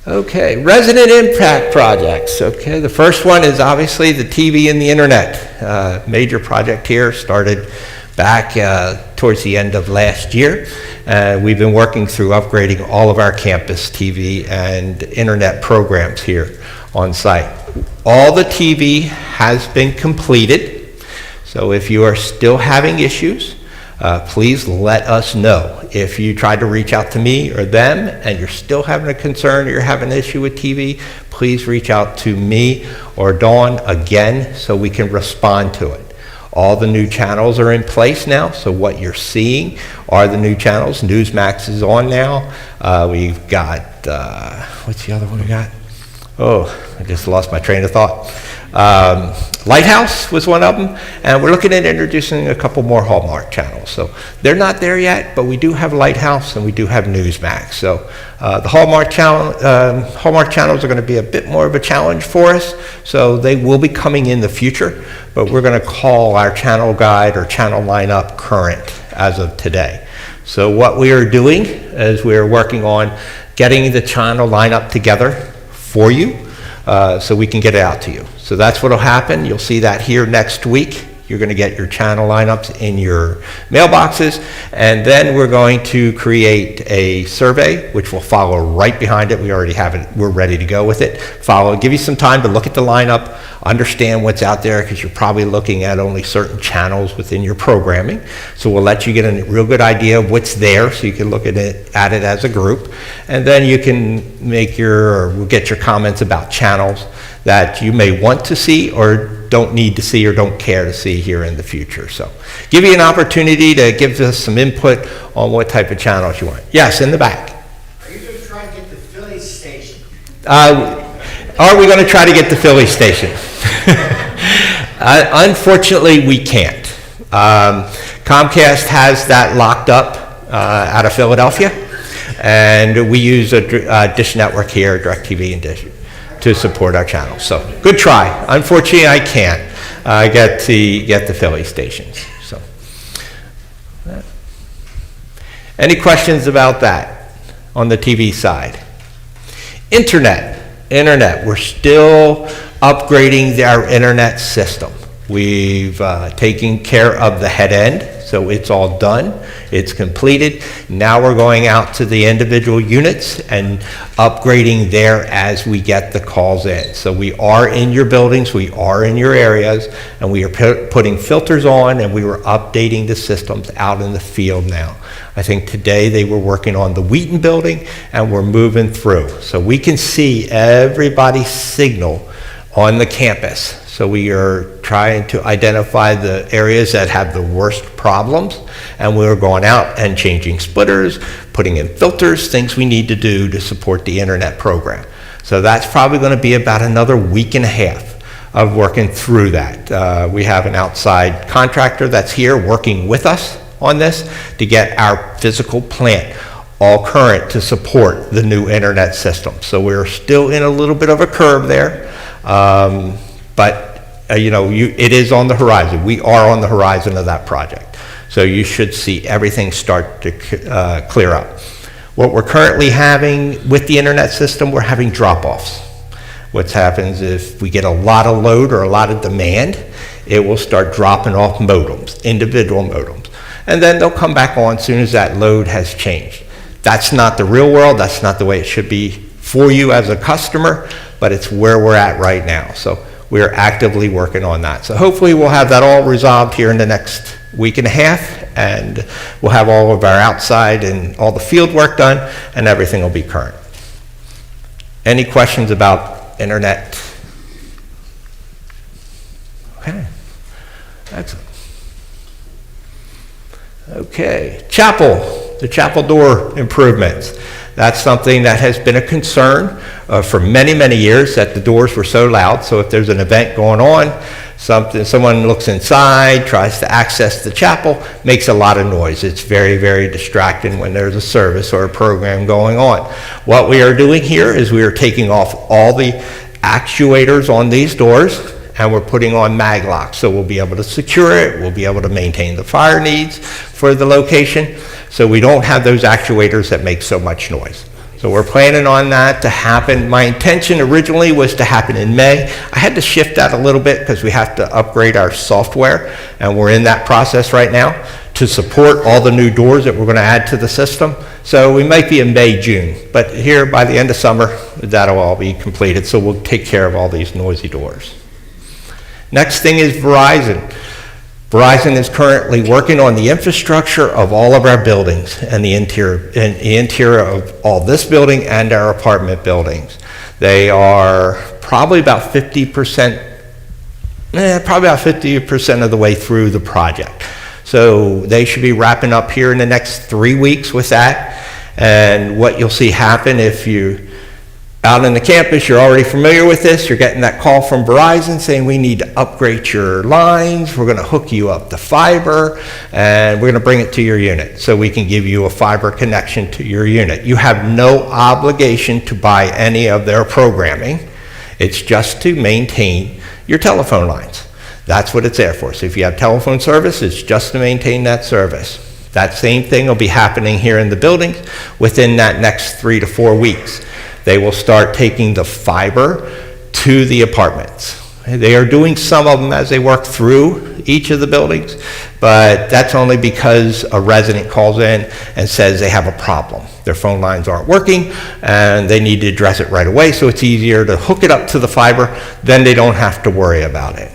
Okay, resident impact projects. Okay, the first one is obviously the TV and the internet. Major project here, started back towards the end of last year. We've been working through upgrading all of our campus TV and internet programs here on site. All the TV has been completed, so if you are still having issues, please let us know. If you tried to reach out to me or them and you're still having a concern or you're having an issue with TV, please reach out to me or Dawn again so we can respond to it. All the new channels are in place now, so what you're seeing are the new channels. Newsmax is on now. We've got, what's the other one we got? Oh, I just lost my train of thought. Lighthouse was one of them, and we're looking at introducing a couple more Hallmark channels. So they're not there yet, but we do have Lighthouse and we do have Newsmax. So the Hallmark channels are going to be a bit more of a challenge for us, so they will be coming in the future, but we're going to call our channel guide or channel lineup current as of today. So what we are doing is we are working on getting the channel lineup together for you so we can get it out to you. So that's what will happen. You'll see that here next week. You're going to get your channel lineups in your mailboxes, and then we're going to create a survey which will follow right behind it. We already have it. We're ready to go with it. Give you some time to look at the lineup, understand what's out there, because you're probably looking at only certain channels within your programming. So we'll let you get a real good idea of what's there so you can look at it as a group, and then you can we'll get your comments about channels that you may want to see or don't need to see or don't care to see here in the future. So give you an opportunity to give us some input on what type of channels you want. Yes, in the back. Are you going to try to get the Philly station? Are we going to try to get the Philly station? Unfortunately, we can't. Comcast has that locked up out of Philadelphia, and we use a Dish network here, DirecTV and Dish, to support our channel. So good try. Unfortunately, I can't get the Philly stations. So, any questions about that on the TV side? Internet. We're still upgrading our internet system. We've taken care of the head end, so it's all done. It's completed. Now we're going out to the individual units and upgrading there as we get the calls in. So we are in your buildings, we are in your areas, and we are putting filters on, and we were updating the systems out in the field now. I think today they were working on the Wheaton building, and we're moving through. So we can see everybody's signal on the campus. So we are trying to identify the areas that have the worst problems, and we're going out and changing splitters, putting in filters, things we need to do to support the internet program. So that's probably going to be about another week and a half of working through that. We have an outside contractor that's here working with us on this to get our physical plant all current to support the new internet system. So we're still in a little bit of a curve there. But it is on the horizon. We are on the horizon of that project. So you should see everything start to clear up. What we're currently having with the internet system, we're having drop-offs. What happens if we get a lot of load or a lot of demand, it will start dropping off modems, individual modems. And then they'll come back on as soon as that load has changed. That's not the real world. That's not the way it should be for you as a customer, but it's where we're at right now. So we're actively working on that. So hopefully we'll have that all resolved here in the next week and a half, and we'll have all of our outside and all the field work done, and everything will be current. Any questions about internet? Okay, excellent. Okay, the chapel door improvements. That's something that has been a concern for many, many years, that the doors were so loud. So if there's an event going on, someone looks inside, tries to access the chapel, makes a lot of noise. It's very, very distracting when there's a service or a program going on. What we are doing here is we are taking off all the actuators on these doors, and we're putting on mag locks. So we'll be able to secure it, we'll be able to maintain the fire needs for the location, so we don't have those actuators that make so much noise. So we're planning on that to happen. My intention originally was to happen in May. I had to shift that a little bit because we have to upgrade our software, and we're in that process right now to support all the new doors that we're going to add to the system. So we might be in May, June, but here by the end of summer, that'll all be completed. So we'll take care of all these noisy doors. Next thing is Verizon. Verizon is currently working on the infrastructure of all of our buildings and the interior of all this building and our apartment buildings. They are probably about 50% of the way through the project. So they should be wrapping up here in the next 3 weeks with that. And what you'll see happen if you out on the campus, you're already familiar with this, you're getting that call from Verizon saying we need to upgrade your lines, we're going to hook you up to fiber, and we're going to bring it to your unit so we can give you a fiber connection to your unit. You have no obligation to buy any of their programming. It's just to maintain your telephone lines. That's what it's there for. So if you have telephone service, it's just to maintain that service. That same thing will be happening here in the buildings within that next 3 to 4 weeks. They will start taking the fiber to the apartments. They are doing some of them as they work through each of the buildings, but that's only because a resident calls in and says they have a problem. Their phone lines aren't working and they need to address it right away, so it's easier to hook it up to the fiber, then they don't have to worry about it.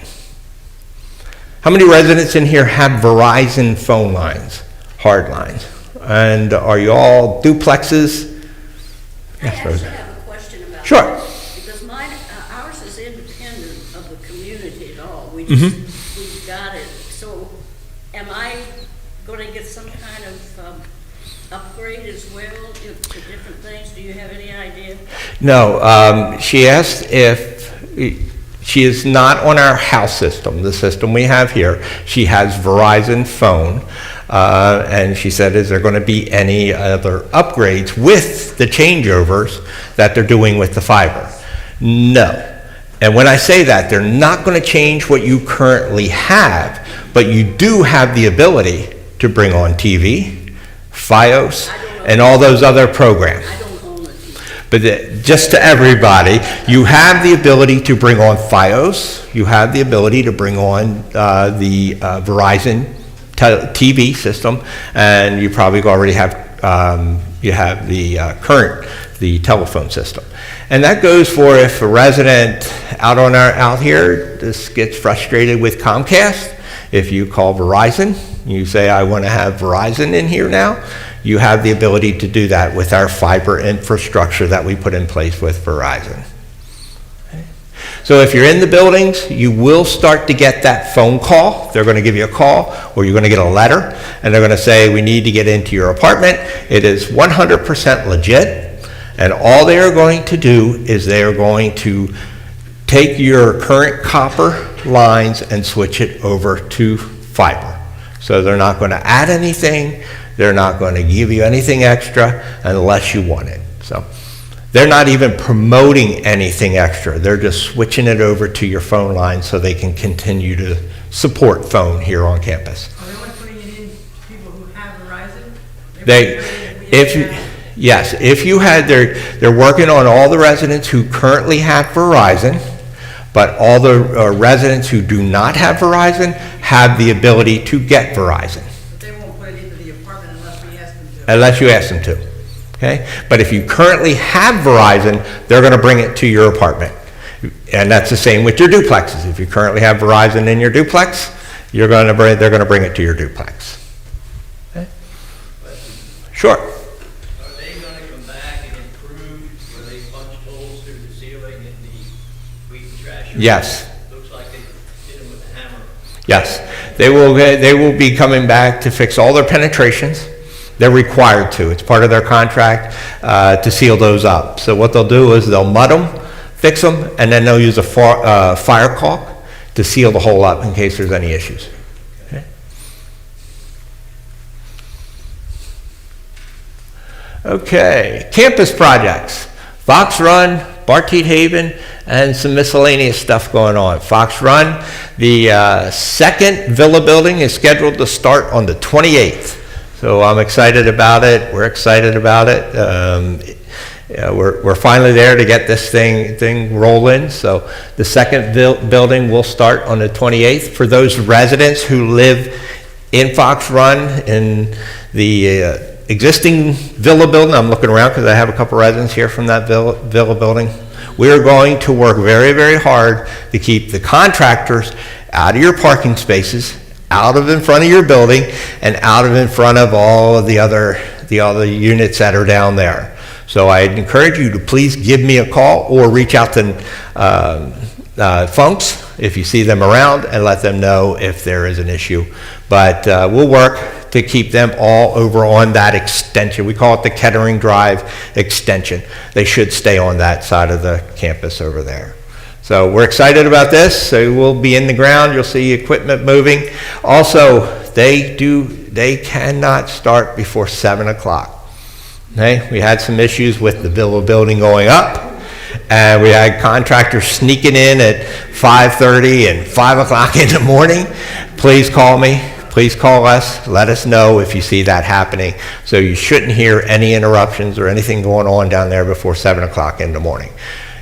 How many residents in here have Verizon phone lines, hard lines? And are you all duplexes? I actually have a question about Sure. that, because ours is independent of the community at all. We've got it. So am I going to get some kind of upgrade as well to different things? Do you have any idea? No, she asked if, she is not on our house system, the system we have here. She has Verizon phone. And she said, is there going to be any other upgrades with the changeovers that they're doing with the fiber? No. And when I say that, they're not going to change what you currently have, but you do have the ability to bring on TV, Fios, and all those other programs. I don't own a TV. But just to everybody, you have the ability to bring on Fios, you have the ability to bring on the Verizon TV system, and you probably already have you have the the telephone system, and that goes for if a resident out here just gets frustrated with Comcast. If you call Verizon, you say I want to have Verizon in here now. You have the ability to do that with our fiber infrastructure that we put in place with Verizon. So if you're in the buildings, you will start to get that phone call. They're going to give you a call, or you're going to get a letter, and they're going to say, we need to get into your apartment. It is 100% legit, and all they are going to do is they are going to take your current copper lines and switch it over to fiber. So they're not going to add anything. They're not going to give you anything extra unless you want it. So they're not even promoting anything extra. They're just switching it over to your phone line so they can continue to support phone here on campus. Are they only putting it in people who have Verizon? Yes, if you had, they're working on all the residents who currently have Verizon, but all the residents who do not have Verizon have the ability to get Verizon. But they won't put it into the apartment unless we ask them to. Unless you ask them to. Okay? But if you currently have Verizon, they're going to bring it to your apartment. And that's the same with your duplexes. If you currently have Verizon in your duplex, they're going to bring it to your duplex. Okay? Sure. Are they going to come back and improve where they punch holes through the ceiling in the weed and trash? Yes. Looks like they hit them with a hammer. Yes. They will be coming back to fix all their penetrations. They're required to. It's part of their contract to seal those up. So what they'll do is they'll mud them, fix them, and then they'll use a fire caulk to seal the hole up in case there's any issues. Okay. Okay. Campus projects. Fox Run, Barteet Haven, and some miscellaneous stuff going on. Fox Run, the second Villa building is scheduled to start on the 28th. So I'm excited about it. We're excited about it. we're finally there to get this thing rolling. So the second building will start on the 28th. For those residents who live in Fox Run in the existing Villa building, I'm looking around because I have a couple residents here from that Villa building. We are going to work very, very hard to keep the contractors out of your parking spaces, out of in front of your building, and out of in front of all of the other units that are down there. So I'd encourage you to please give me a call or reach out to Funks if you see them around and let them know if there is an issue. But we'll work to keep them all over on that extension. We call it the Kettering Drive extension. They should stay on that side of the campus over there. So we're excited about this. So we'll be in the ground. You'll see equipment moving. Also, they cannot start before 7 o'clock. Okay? We had some issues with the Villa building going up, and we had contractors sneaking in at 5:30 and 5 o'clock in the morning. Please call me. Please call us. Let us know if you see that happening. So you shouldn't hear any interruptions or anything going on down there before 7 o'clock in the morning.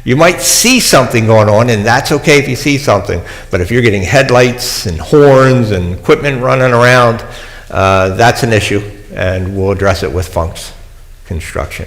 You might see something going on, and that's okay if you see something. But if you're getting headlights and horns and equipment running around, that's an issue, and we'll address it with Funks Construction.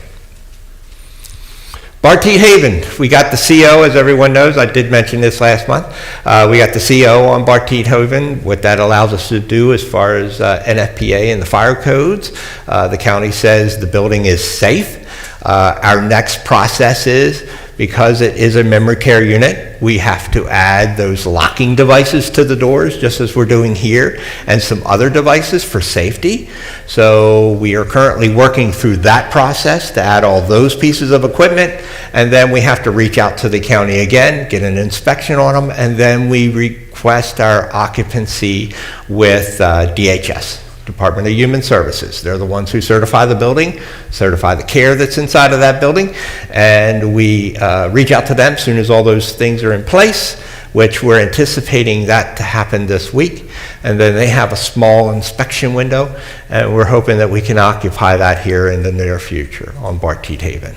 Barteed Haven, we got the CO, as everyone knows. I did mention this last month. We got the CO on Barteed Haven. What that allows us to do as far as NFPA and the fire codes, the county says the building is safe. Our next process is, because it is a memory care unit, we have to add those locking devices to the doors, just as we're doing here, and some other devices for safety. So we are currently working through that process to add all those pieces of equipment, and then we have to reach out to the county again, get an inspection on them, and then we request our occupancy with DHS. Department of Human Services. They're the ones who certify the building, certify the care that's inside of that building, and we reach out to them as soon as all those things are in place, which we're anticipating that to happen this week. And then they have a small inspection window, and we're hoping that we can occupy that here in the near future on Barteed Haven.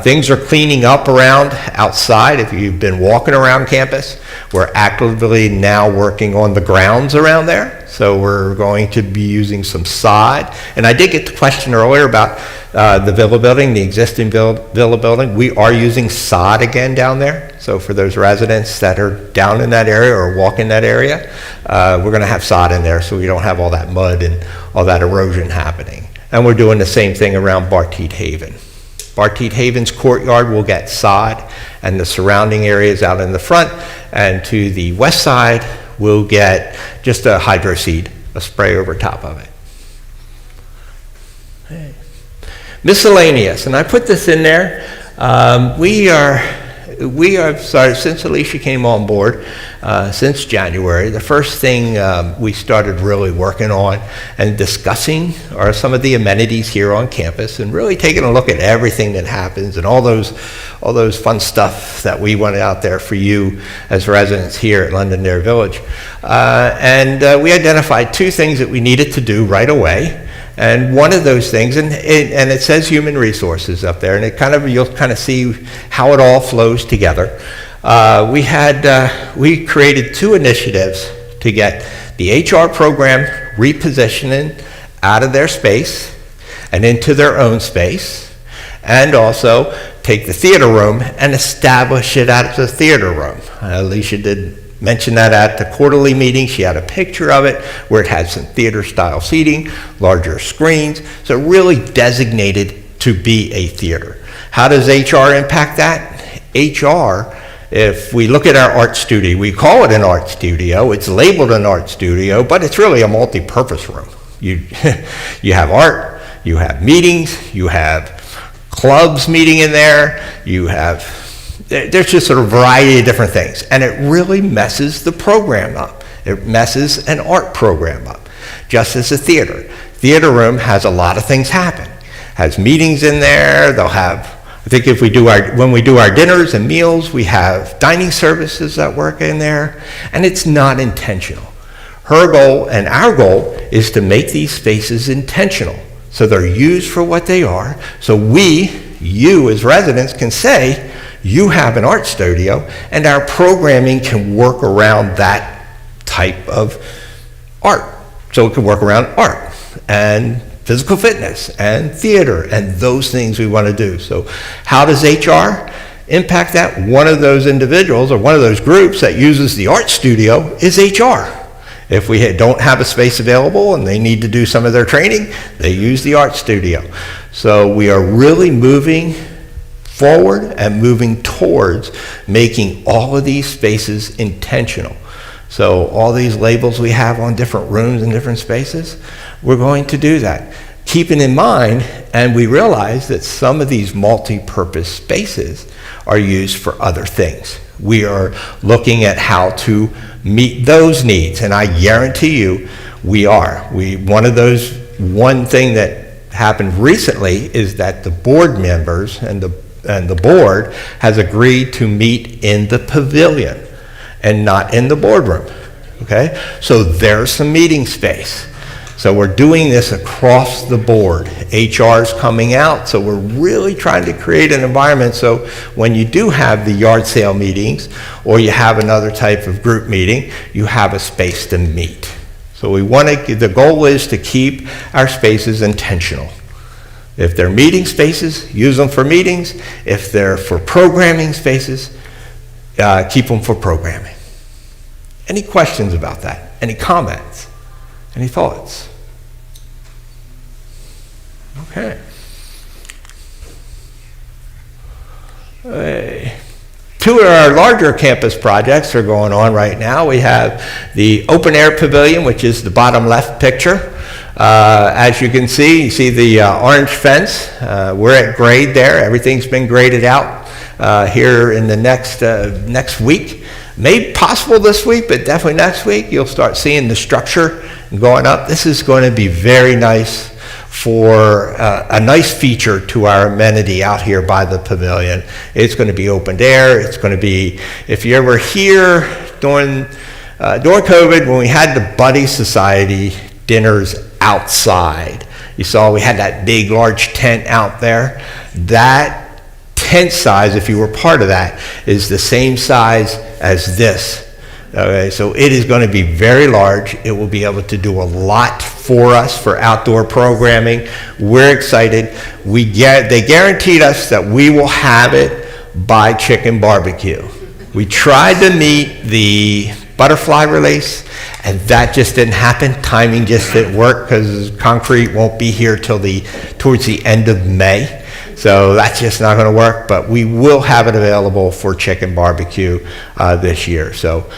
Things are cleaning up around outside. If you've been walking around campus, we're actively now working on the grounds around there. So we're going to be using some sod. And I did get the question earlier about the Villa building, the existing Villa building. We are using sod again down there. So for those residents that are down in that area or walk in that area, we're going to have sod in there so we don't have all that mud and all that erosion happening. And we're doing the same thing around Barteed Haven. Barteed Haven's courtyard will get sod, and the surrounding areas out in the front and to the west side will get just a hydro seed, a spray over top of it. Miscellaneous, and I put this in there. We are started since Alicia came on board, since January. The first thing we started really working on and discussing are some of the amenities here on campus, and really taking a look at everything that happens and all those fun stuff that we want out there for you as residents here at Londonderry Village. And we identified two things that we needed to do right away. And one of those things, and it says human resources up there, and you'll kind of see how it all flows together. We created two initiatives to get the HR program repositioning out of their space and into their own space, and also take the theater room and establish it as a theater room. Alicia did mention that at the quarterly meeting. She had a picture of it where it had some theater style seating, larger screens, so really designated to be a theater. How does HR impact that? HR, if we look at our art studio, we call it an art studio, it's labeled an art studio, but it's really a multi-purpose room. You have art, you have meetings, you have clubs meeting in there, there's just a variety of different things, and it really messes the program up. It messes an art program up, just as a theater. Theater room has a lot of things happen. Has meetings in there. They'll have, I think when we do our dinners and meals, we have dining services that work in there, and it's not intentional. Her goal and our goal is to make these spaces intentional, so they're used for what they are, so we you as residents can say, you have an art studio, and our programming can work around that type of art. So it can work around art and physical fitness and theater and those things we want to do. So how does HR impact that? One of those individuals or one of those groups that uses the art studio is HR. If we don't have a space available and they need to do some of their training, they use the art studio. So we are really moving forward and moving towards making all of these spaces intentional. So all these labels we have on different rooms and different spaces, we're going to do that. Keeping in mind, and we realize that some of these multi-purpose spaces are used for other things. We are looking at how to meet those needs, and I guarantee you we are. One thing that happened recently is that the board members and the board has agreed to meet in the pavilion and not in the boardroom, okay? So there's some meeting space. So we're doing this across the board. HR's coming out, so we're really trying to create an environment so when you do have the yard sale meetings or you have another type of group meeting, you have a space to meet. So the goal is to keep our spaces intentional. If they're meeting spaces, use them for meetings. If they're for programming spaces, keep them for programming. Any questions about that? Any comments? Any thoughts? Okay. Two of our larger campus projects are going on right now. We have the open air pavilion, which is the bottom left picture. As you can see, the orange fence. We're at grade there. Everything's been graded out here in the next week. Maybe possible this week, but definitely next week. You'll start seeing the structure going up. This is going to be very nice for a nice feature to our amenity out here by the pavilion. It's going to be open air. It's going to be, if you ever here during COVID when we had the Buddy Society dinners outside, you saw we had that big large tent out there. That tent size, if you were part of that, is the same size as this. Okay, so it is going to be very large. It will be able to do a lot for us for outdoor programming. We're excited. They guaranteed us that we will have it by chicken barbecue. We tried to meet the butterfly release, and that just didn't happen. Timing just didn't work because concrete won't be here towards the end of May. So that's just not going to work, but we will have it available for chicken barbecue this year. So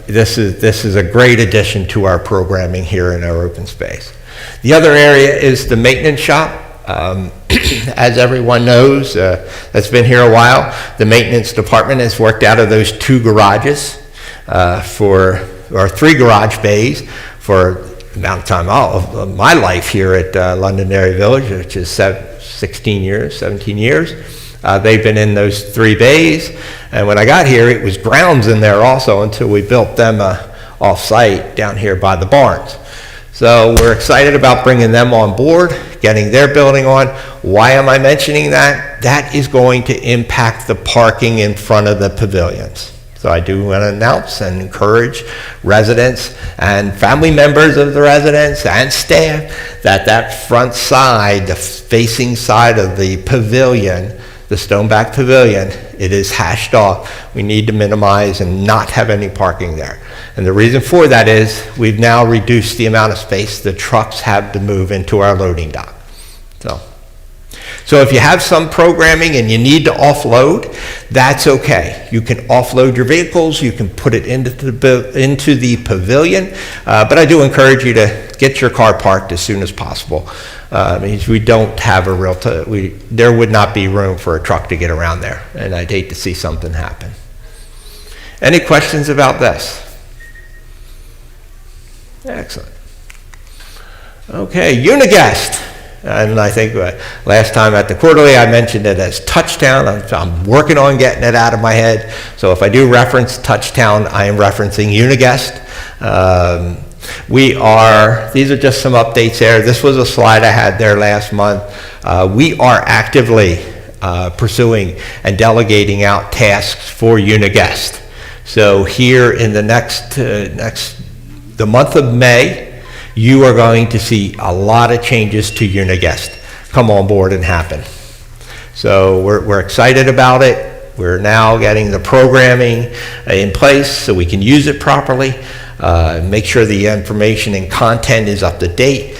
this is a great addition to our programming here in our open space. The other area is the maintenance shop. As everyone knows, that's been here a while, the maintenance department has worked out of those 2 garages or 3 garage bays for the amount of time of my life here at Londonderry Village, which is 17 years. They've been in those 3 bays, and when I got here, it was grounds in there also until we built them off-site down here by the barns. So we're excited about bringing them on board, getting their building on. Why am I mentioning that? That is going to impact the parking in front of the pavilions. So I do want to announce and encourage residents and family members of the residents and staff that front side, the facing side of the pavilion, the Stoneback Pavilion, it is hashed off. We need to minimize and not have any parking there. And the reason for that is we've now reduced the amount of space the trucks have to move into our loading dock. So if you have some programming and you need to offload, that's okay. You can offload your vehicles, you can put it into the pavilion, but I do encourage you to get your car parked as soon as possible. Means we don't have there would not be room for a truck to get around there, and I'd hate to see something happen. Any questions about this? Excellent. Okay, Uniguest. And I think last time at the quarterly I mentioned it as Touchtown. I'm working on getting it out of my head. So if I do reference Touchtown, I am referencing Uniguest. These are just some updates there. This was a slide I had there last month. We are actively pursuing and delegating out tasks for Uniguest. So here in the the month of May, you are going to see a lot of changes to Uniguest come on board and happen. So we're excited about it. We're now getting the programming in place so we can use it properly, make sure the information and content is up to date.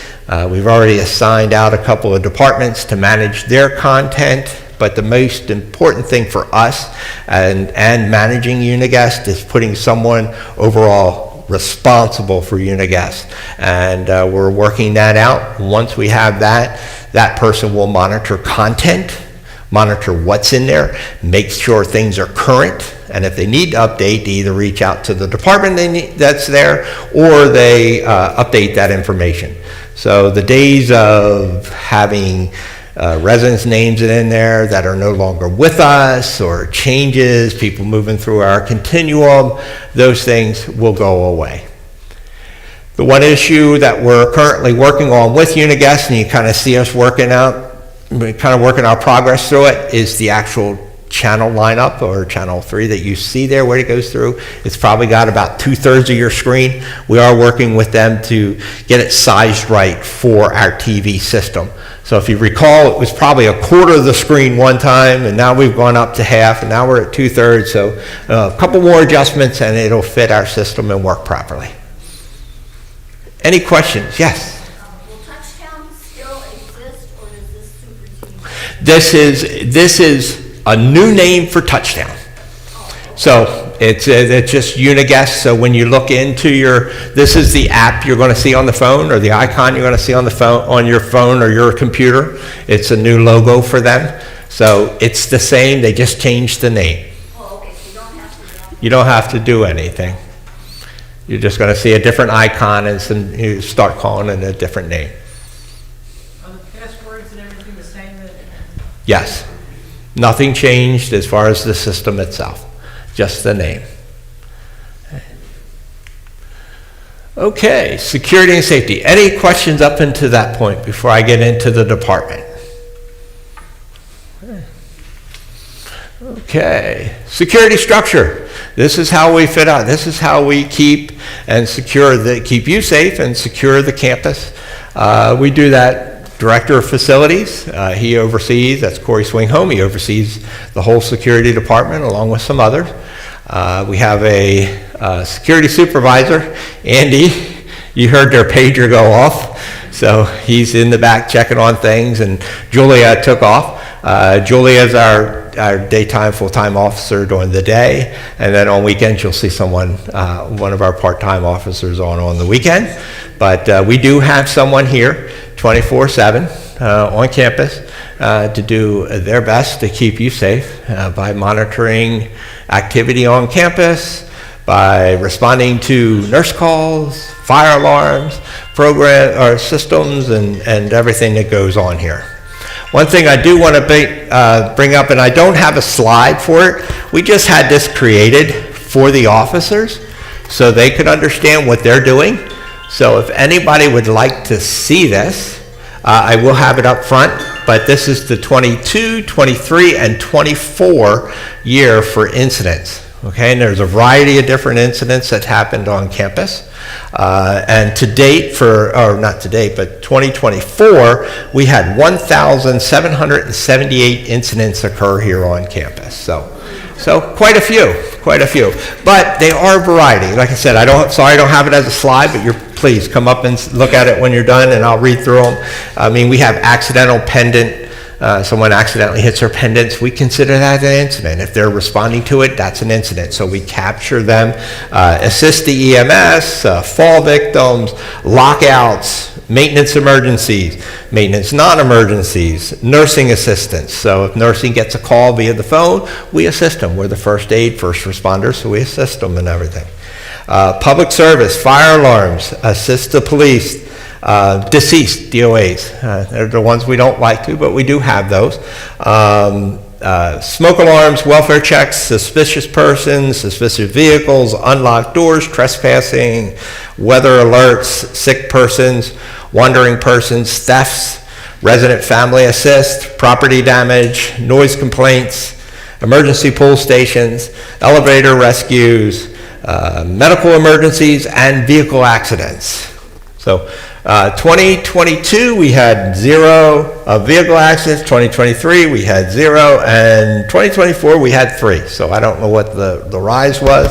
We've already assigned out a couple of departments to manage their content, but the most important thing for us and managing Uniguest is putting someone overall responsible for Uniguest. And we're working that out. Once we have that person will monitor content, monitor what's in there, make sure things are current, and if they need to update, they either reach out to the department that's there, or they update that information. So the days of having residents' names in there that are no longer with us, or changes, people moving through our continuum, those things will go away. The one issue that we're currently working on with Uniguest, and you kind of see us working our progress through it, is the actual channel lineup, or channel 3 that you see there where it goes through. It's probably got about 2/3 of your screen. We are working with them to get it sized right for our TV system. So if you recall, it was probably 1/4 of the screen one time, and now we've gone up to half, and now we're at 2/3. So a couple more adjustments and it'll fit our system and work properly. Any questions? Yes? Will Touchdown still exist, or is this Super TV? This is a new name for Touchdown. So it's just Uniguest. So when you look into this is the app you're going to see on the phone, or the icon you're going to see on the phone, on your phone or your computer. It's a new logo for them. So it's the same. They just changed the name. Oh, okay, so you don't have to. You don't have to do anything. You're just going to see a different icon, and you start calling it a different name. Are the passwords and everything the same? Yes. Nothing changed as far as the system itself, just the name. Okay, security and safety. Any questions up until that point before I get into the department? Okay, security structure. This is how we fit out. This is how we keep and keep you safe and secure the campus. We do that. Director of Facilities, he oversees, that's Corey Swinghome, he oversees the whole security department along with some others. We have a security supervisor, Andy. You heard their pager go off, so he's in the back checking on things, and Julia took off. Julia is our daytime full-time officer during the day, and then on weekends you'll see someone, one of our part-time officers on the weekend. But we do have someone here 24/7 on campus to do their best to keep you safe by monitoring activity on campus, by responding to nurse calls, fire alarms, program or systems, and everything that goes on here. One thing I do want to bring up, and I don't have a slide for it, we just had this created for the officers so they could understand what they're doing. So if anybody would like to see this, I will have it up front, but this is the 22, 23, and 24 year for incidents. Okay, and there's a variety of different incidents that happened on campus. And to date, not to date, but 2024, we had 1,778 incidents occur here on campus. So quite a few. But they are a variety. Like I said, sorry I don't have it as a slide, but please come up and look at it when you're done, and I'll read through them. I mean, we have accidental pendant. Someone accidentally hits their pendants. We consider that an incident. If they're responding to it, that's an incident. So we capture them, assist the EMS, fall victims, lockouts, maintenance emergencies, maintenance non-emergencies, nursing assistance. So if nursing gets a call via the phone, we assist them. We're the first responders, so we assist them and everything. Public service, fire alarms, assist the police, deceased DOAs. They're the ones we don't like to, but we do have those. smoke alarms, welfare checks, suspicious persons, suspicious vehicles, unlocked doors, trespassing, weather alerts, sick persons, wandering persons, thefts, resident family assist, property damage, noise complaints, emergency pull stations, elevator rescues, medical emergencies, and vehicle accidents. So 2022, we had 0 vehicle accidents. 2023, we had 0. And 2024, we had 3. So I don't know what the rise was,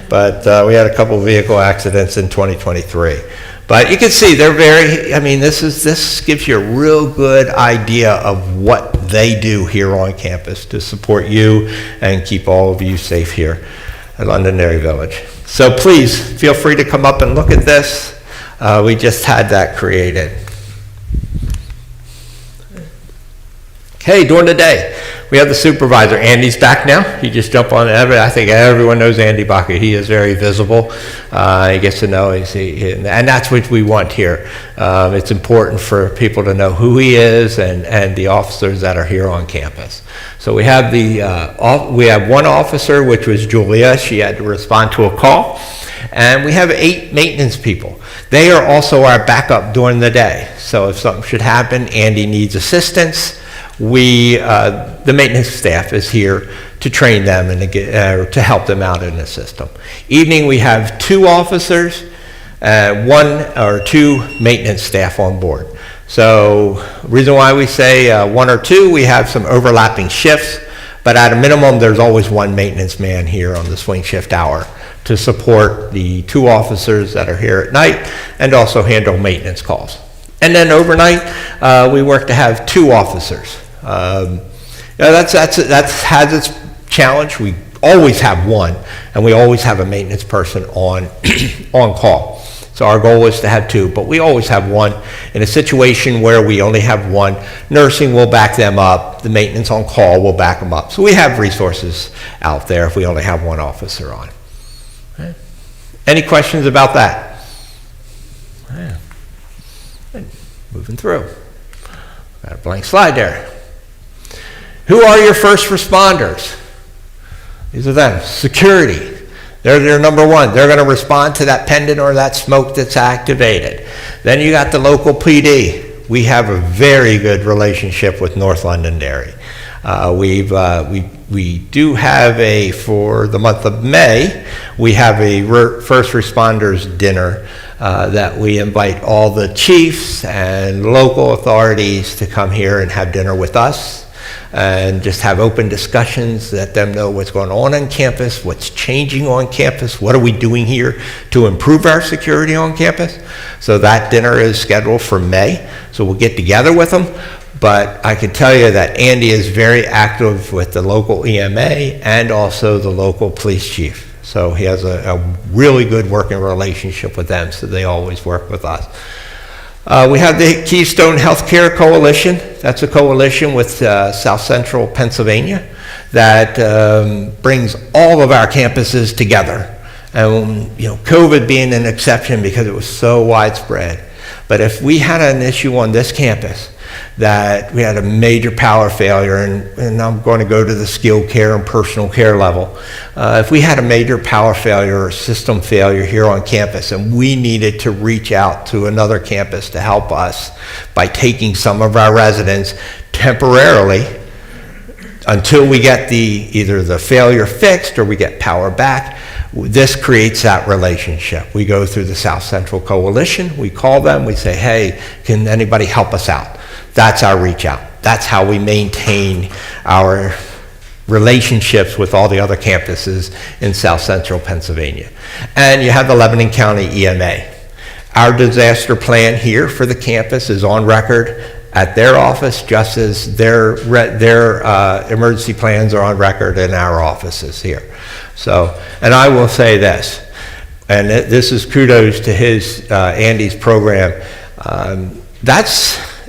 but we had a couple vehicle accidents in 2023. But you can see they're very, I mean, this gives you a real good idea of what they do here on campus to support you and keep all of you safe here at Londonderry Village. So please feel free to come up and look at this. We just had that created. Okay, during the day, we have the supervisor. Andy's back now. He just jumped on I think everyone knows Andy Baca. He is very visible. He gets to know, and that's what we want here. It's important for people to know who he is and the officers that are here on campus. So we have we have one officer, which was Julia. She had to respond to a call. And we have 8 maintenance people. They are also our backup during the day. So if something should happen, Andy needs assistance, the maintenance staff is here to train them and to help them out in the system. Evening, we have 2 officers, 1 or 2 maintenance staff on board. So reason why we say 1 or 2, we have some overlapping shifts, but at a minimum, there's always 1 maintenance man here on the swing shift hour to support the 2 officers that are here at night and also handle maintenance calls. And then overnight, we work to have 2 officers. That has its challenge. We always have 1, and we always have a maintenance person on call. So our goal is to have 2, but we always have 1. In a situation where we only have 1, nursing will back them up, the maintenance on call will back them up. So we have resources out there if we only have 1 officer on. Okay. Any questions about that? Yeah. Moving through. Got a blank slide there. Who are your first responders? These are them. Security. They're number 1. They're going to respond to that pendant or that smoke that's activated. Then you got the local PD. We have a very good relationship with North Londonderry. We do have for the month of May, we have a first responders dinner that we invite all the chiefs and local authorities to come here and have dinner with us and just have open discussions, let them know what's going on campus, what's changing on campus, what are we doing here to improve our security on campus. So that dinner is scheduled for May, so we'll get together with them. But I can tell you that Andy is very active with the local EMA and also the local police chief. So he has a really good working relationship with them, so they always work with us. We have the Keystone Healthcare Coalition. That's a coalition with South Central Pennsylvania that brings all of our campuses together. And COVID being an exception because it was so widespread. But if we had an issue on this campus that we had a major power failure, and I'm going to go to the skilled care and personal care level. If we had a major power failure or system failure here on campus and we needed to reach out to another campus to help us by taking some of our residents temporarily until we get either the failure fixed or we get power back, this creates that relationship. We go through the South Central Coalition, we call them, we say, hey, can anybody help us out? That's our reach out. That's how we maintain our relationships with all the other campuses in South Central Pennsylvania. And you have the Lebanon County EMA. Our disaster plan here for the campus is on record at their office, just as their emergency plans are on record in our offices here. So, and I will say this, and this is kudos to Andy's program.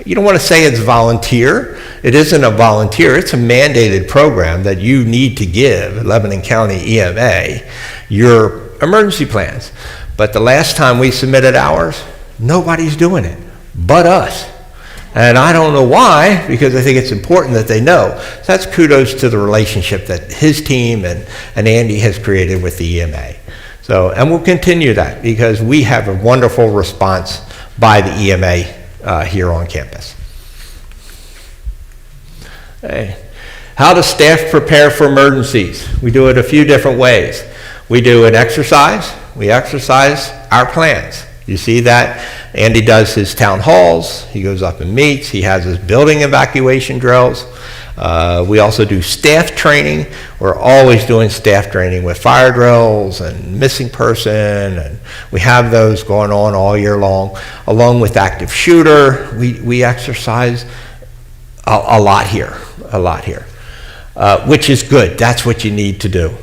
You don't want to say it's volunteer. It isn't a volunteer. It's a mandated program that you need to give Lebanon County EMA your emergency plans. But the last time we submitted ours, nobody's doing it but us. And I don't know why, because I think it's important that they know. So that's kudos to the relationship that his team and Andy has created with the EMA. So, and we'll continue that because we have a wonderful response by the EMA here on campus. Hey. How does staff prepare for emergencies? We do it a few different ways. We do an exercise. We exercise our plans. You see that Andy does his town halls. He goes up and meets. He has his building evacuation drills. We also do staff training. We're always doing staff training with fire drills and missing person, and we have those going on all year long. Along with active shooter, we exercise a lot here, which is good. That's what you need to do.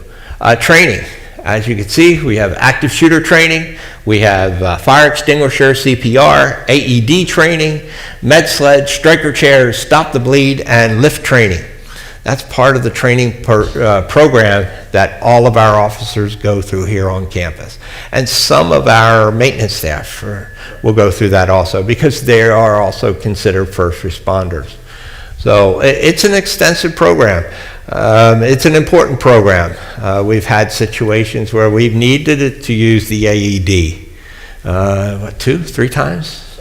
Training. As you can see, we have active shooter training, we have fire extinguisher, CPR, AED training, med sled, striker chairs, stop the bleed, and lift training. That's part of the training program that all of our officers go through here on campus. And some of our maintenance staff will go through that also because they are also considered first responders. So it's an extensive program. It's an important program. We've had situations where we've needed to use the AED. 2, 3 times?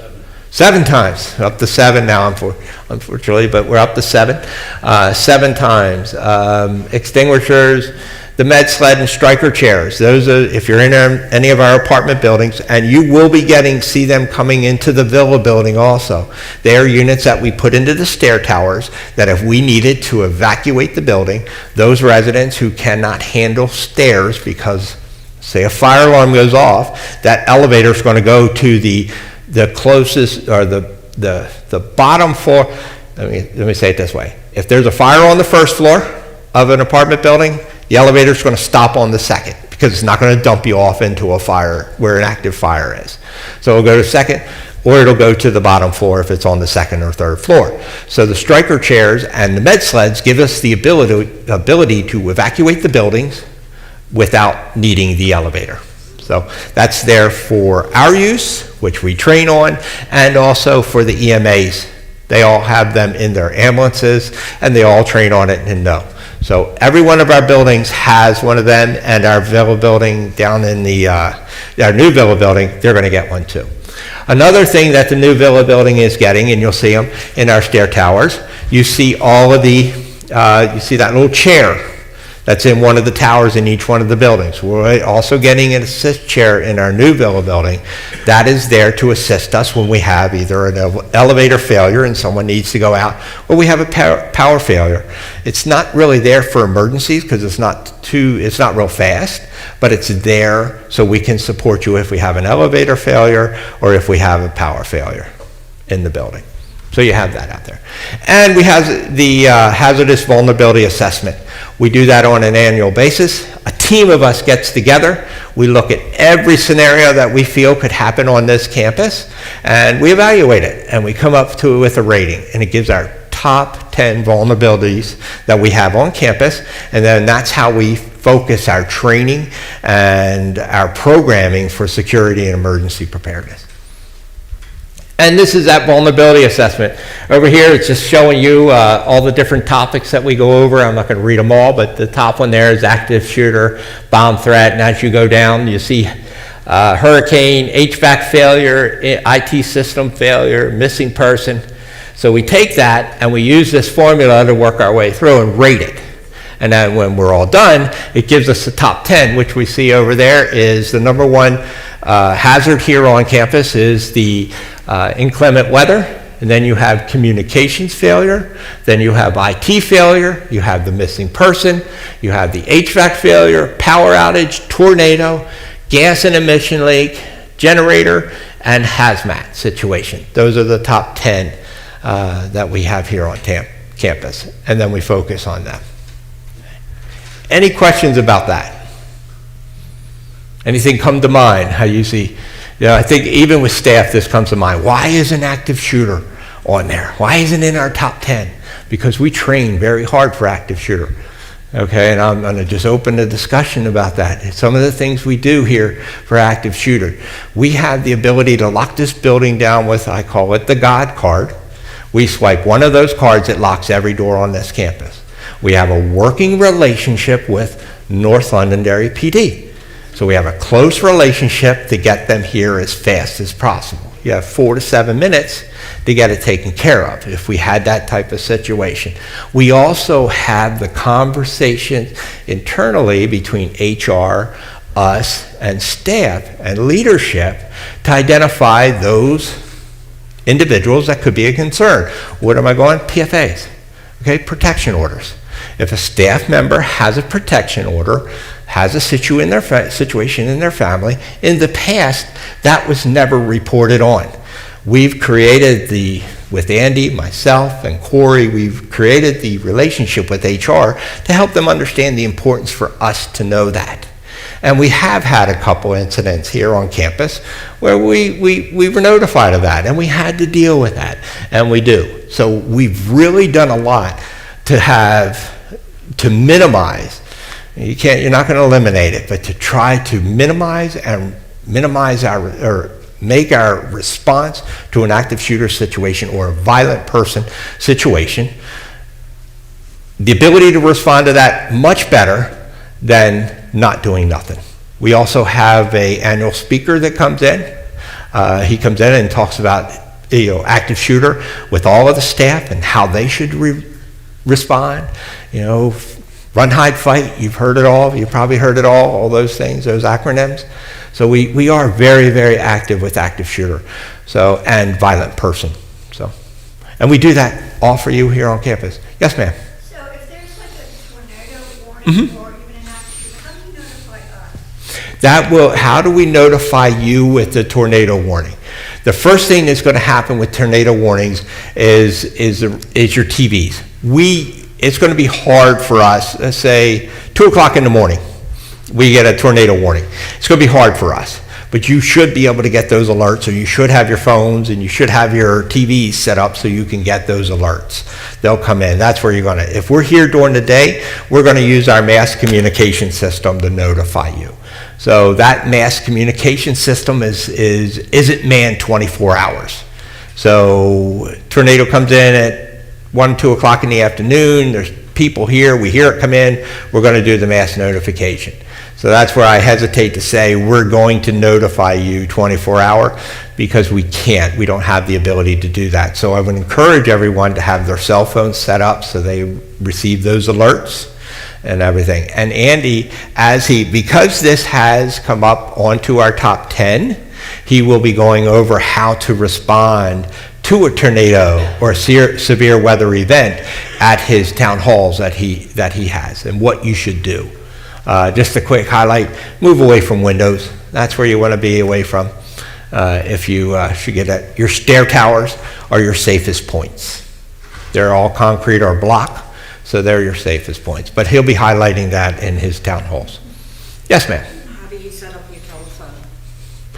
7 times. Up to 7 now, unfortunately, but we're up to 7. 7 times. Extinguishers, the med sled and striker chairs. Those are, if you're in any of our apartment buildings, and you will be see them coming into the villa building also. They are units that we put into the stair towers that if we needed to evacuate the building, those residents who cannot handle stairs because, say, a fire alarm goes off, that elevator is going to go to the closest, or the bottom floor. Let me say it this way. If there's a fire on the first floor of an apartment building, the elevator is going to stop on the second because it's not going to dump you off into a fire where an active fire is. So it'll go to second, or it'll go to the bottom floor if it's on the second or third floor. So the striker chairs and the med sleds give us the ability to evacuate the buildings without needing the elevator. So that's there for our use, which we train on, and also for the EMAs. They all have them in their ambulances, and they all train on it and know. So every one of our buildings has one of them, and our villa building down in our new villa building, they're going to get one too. Another thing that the new villa building is getting, and you'll see them in our stair towers, you see all of you see that little chair that's in one of the towers in each one of the buildings. We're also getting an assist chair in our new villa building that is there to assist us when we have either an elevator failure and someone needs to go out, or we have a power failure. It's not really there for emergencies because it's not real fast, but it's there so we can support you if we have an elevator failure or if we have a power failure in the building. So you have that out there. And we have the hazardous vulnerability assessment. We do that on an annual basis. A team of us gets together. We look at every scenario that we feel could happen on this campus, and we evaluate it, and we come up with a rating, and it gives our top 10 vulnerabilities that we have on campus, and then that's how we focus our training and our programming for security and emergency preparedness. And this is that vulnerability assessment. Over here, it's just showing you all the different topics that we go over. I'm not going to read them all, but the top one there is active shooter, bomb threat, and as you go down, you see hurricane, HVAC failure, IT system failure, missing person. So we take that, and we use this formula to work our way through and rate it. And then when we're all done, it gives us the top 10, which we see over there is the number one hazard here on campus is the inclement weather, and then you have communications failure, then you have IT failure, you have the missing person, you have the HVAC failure, power outage, tornado, gas and emission leak, generator, and hazmat situation. Those are the top 10 that we have here on campus, and then we focus on them. Any questions about that? Anything come to mind? How you see? I think even with staff, this comes to mind. Why isn't active shooter on there? Why isn't it in our top 10? Because we train very hard for active shooter. Okay, and I'm going to just open a discussion about that. Some of the things we do here for active shooter. We have the ability to lock this building down with, I call it the God card, We swipe one of those cards, it locks every door on this campus. We have a working relationship with North Londonderry PD. So we have a close relationship to get them here as fast as possible. You have 4 to 7 minutes to get it taken care of if we had that type of situation. We also have the conversation internally between HR, us, and staff and leadership to identify those individuals that could be a concern. What am I going? PFAs, okay, protection orders. If a staff member has a protection order, has a situation in their family, in the past, that was never reported on. We've created with Andy, myself, and Corey, we've created the relationship with HR to help them understand the importance for us to know that. And we have had a couple incidents here on campus where we were notified of that, and we had to deal with that, and we do. So we've really done a lot to minimize. You're not going to eliminate it, but to try to minimize or make our response to an active shooter situation or a violent person situation, the ability to respond to that much better than not doing nothing. We also have an annual speaker that comes in. He comes in and talks about active shooter with all of the staff and how they should respond. Run, hide, fight, you've heard it all. You've probably heard it all those things, those acronyms. So we are very, very active with active shooter and violent person. And we do that all for you here on campus. Yes, ma'am. So if there's like a tornado warning or even an active shooter, how do you notify us? How do we notify you with the tornado warning? The first thing that's going to happen with tornado warnings is your TVs. It's going to be hard for us, let's say 2 o'clock in the morning, we get a tornado warning. It's going to be hard for us, but you should be able to get those alerts, so you should have your phones and you should have your TVs set up so you can get those alerts. They'll come in. That's where you're going to, if we're here during the day, we're going to use our mass communication system to notify you. So that mass communication system isn't manned 24 hours. So tornado comes in at 1, 2 o'clock in the afternoon, there's people here, we hear it come in, we're going to do the mass notification. So that's where I hesitate to say we're going to notify you 24-hour because we can't. We don't have the ability to do that. So I would encourage everyone to have their cell phones set up so they receive those alerts and everything. And Andy, because this has come up onto our top 10, he will be going over how to respond to a tornado or a severe weather event at his town halls that he has and what you should do. Just a quick highlight, move away from windows. That's where you want to be away from if you should get at your stair towers are your safest points. They're all concrete or block, so they're your safest points. But he'll be highlighting that in his town halls. Yes, ma'am. How do you set up your telephone?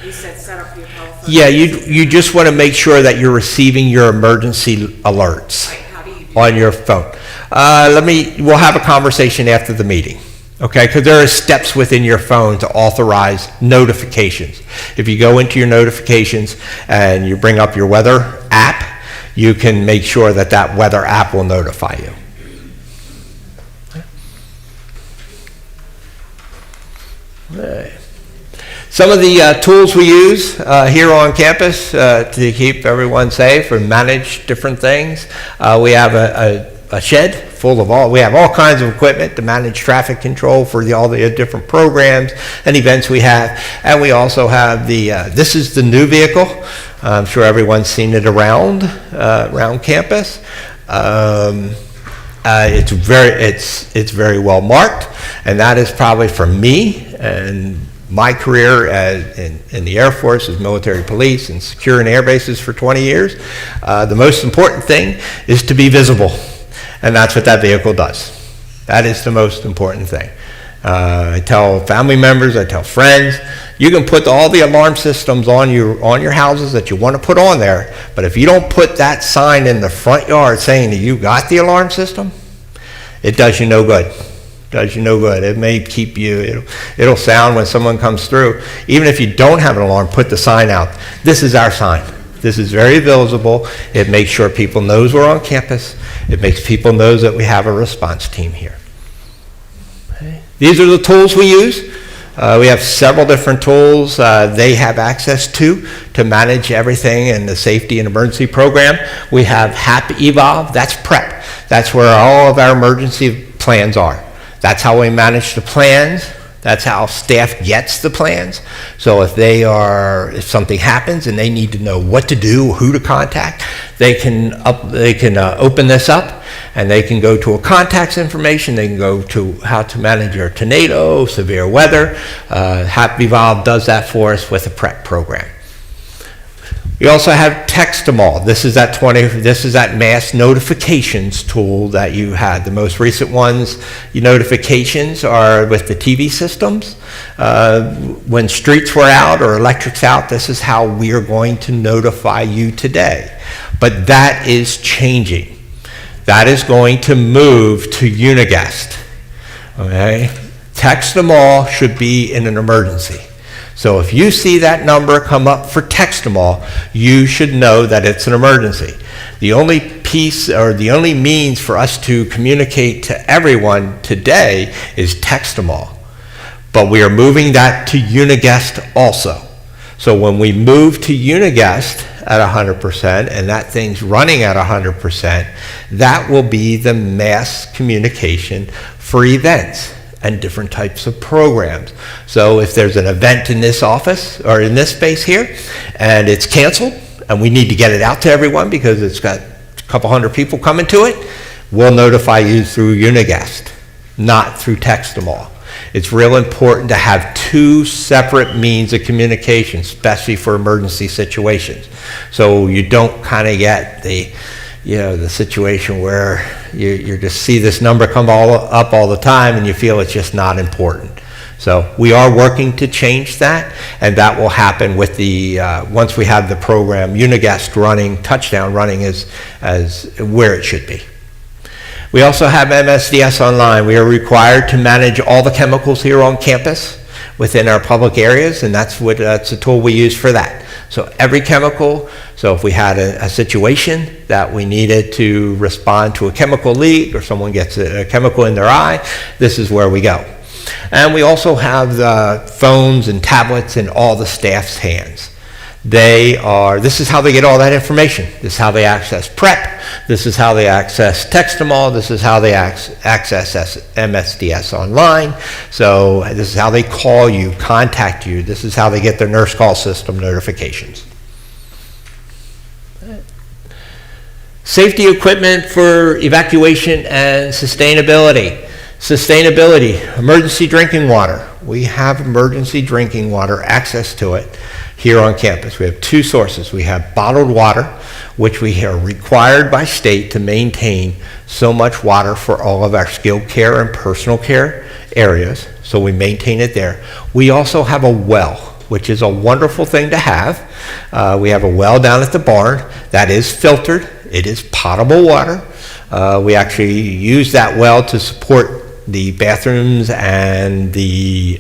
You said set up your telephone. Yeah, you just want to make sure that you're receiving your emergency alerts How do you do on your phone. We'll have a conversation after the meeting, okay? Because there are steps within your phone to authorize notifications. If you go into your notifications and you bring up your weather app, you can make sure that weather app will notify you. Right. Some of the tools we use here on campus to keep everyone safe or manage different things. We have a shed full of we have all kinds of equipment to manage traffic control for all the different programs and events we have. And we also have this is the new vehicle. I'm sure everyone's seen it around campus. It's very well marked, and that is probably for me and my career in the Air Force as military police and securing air bases for 20 years. The most important thing is to be visible, and that's what that vehicle does. That is the most important thing. I tell family members, I tell friends, you can put all the alarm systems on your houses that you want to put on there, but if you don't put that sign in the front yard saying that you got the alarm system, it does you no good. Does you no good. It may keep you, it'll sound when someone comes through. Even if you don't have an alarm, put the sign out. This is our sign. This is very visible. It makes sure people knows we're on campus. It makes people know that we have a response team here. Okay. These are the tools we use. We have several different tools they have access to manage everything in the safety and emergency program. We have HAP Evolve, that's PrEP. That's where all of our emergency plans are. That's how we manage the plans. That's how staff gets the plans. So if something happens and they need to know what to do, who to contact, they can open this up and they can go to a contacts information. They can go to how to manage your tornado, severe weather. HAP Evolve does that for us with a PrEP program. We also have Text-em-all. This is that mass notifications tool that you had. The most recent ones, your notifications are with the TV systems. When streets were out or electric's out, this is how we are going to notify you today. But that is changing. That is going to move to Uniguest. Okay? Text-em-all should be in an emergency. So if you see that number come up for Text-em-all, you should know that it's an emergency. The only piece or the only means for us to communicate to everyone today is Text-em-all. But we are moving that to Uniguest also. So when we move to Uniguest at 100% and that thing's running at 100%, that will be the mass communication for events and different types of programs. So if there's an event in this office or in this space here and it's canceled and we need to get it out to everyone because it's got a couple hundred people coming to it, we'll notify you through Uniguest, not through Text-em-all. It's real important to have two separate means of communication, especially for emergency situations. So you don't kind of get the situation where you just see this number come up all the time and you feel it's just not important. So we are working to change that, and that will happen with the once we have the program Uniguest running, Touchdown running as where it should be. We also have MSDS Online. We are required to manage all the chemicals here on campus within our public areas, and that's the tool we use for that. So every chemical, so if we had a situation that we needed to respond to a chemical leak or someone gets a chemical in their eye, this is where we go. And we also have the phones and tablets in all the staff's hands. This is how they get all that information. This is how they access PrEP. This is how they access Text-em-all. This is how they access MSDS Online. So this is how they call you, contact you. This is how they get their nurse call system notifications. Safety equipment for evacuation and sustainability. Sustainability, emergency drinking water. We have emergency drinking water, access to it here on campus. We have two sources. We have bottled water, which we are required by state to maintain so much water for all of our skilled care and personal care areas, so we maintain it there. We also have a well, which is a wonderful thing to have. We have a well down at the barn that is filtered. It is potable water. We actually use that well to support the bathrooms and the